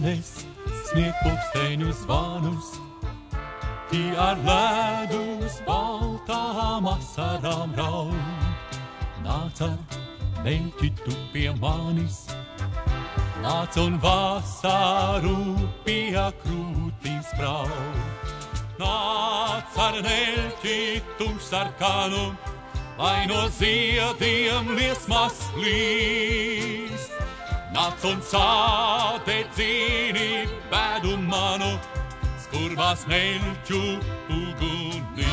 mēnes sniegt pulksteņu zvanus. Tie ar ledus baltām asarām raud. Nāc ar meļķi tu pie manis, nāc un vasaru pie krūtīm spraud. Nāc ar meļķi tu sarkanu, lai no ziediem liesmas līst. Nāc un sādedzini bēdu manu, skurvās meļķu ugunīs.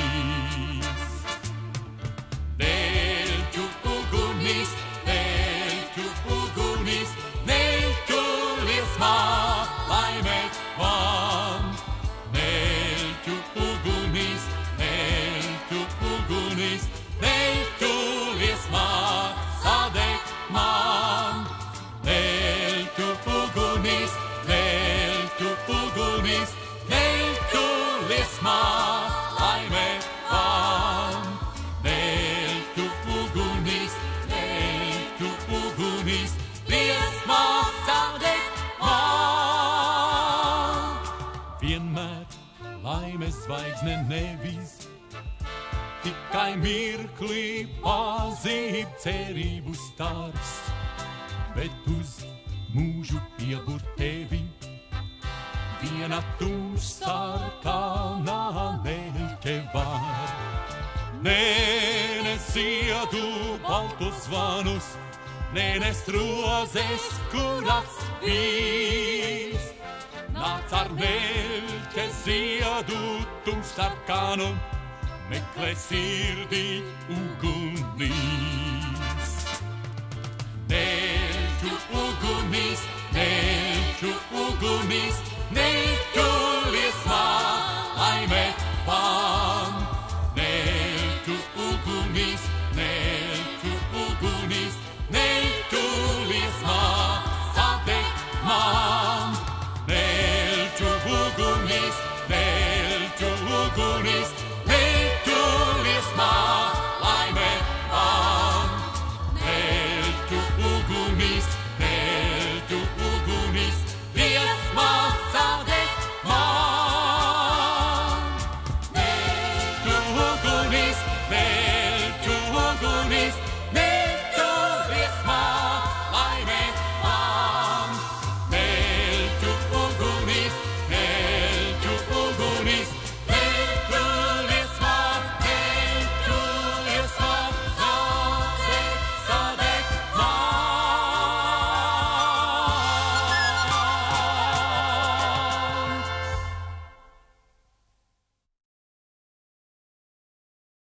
Meļķu ugunīs, meļķu ugunīs, meļķu liesmā laime man. Meļķu ugunīs, meļķu ugunīs, meļķu liesmā sadeg man. Meļķu ugunīs, meļķu ugunīs, meļķu liesmā laime man. Meļķu ugunīs, meļķu ugunīs, liesmā sadeg man. Vienmēr laimes zvaigzne nevis, tikai mirklī pazīd cerību stars, bet uz mūžu piebur tevi viena tu sarkanā meļķe var. Mēnes ziedu baltus zvanus, mēnes rozes, kuras spīst. Nāc ar meļķe ziedu tu sarkanu, meklē sirdī ugunīs. Meļķu ugunīs, meļķu ugunīs, meļķu liesmā laime man. Meļķu ugunīs, meļķu ugunīs, meļķu liesmā sadeg man. Meļķu ugunīs, meļķu ugunīs, meļķu liesmā laime man. Meļķu ugunīs, meļķu ugunīs, liesmā sadeg man. Meļķu ugunīs,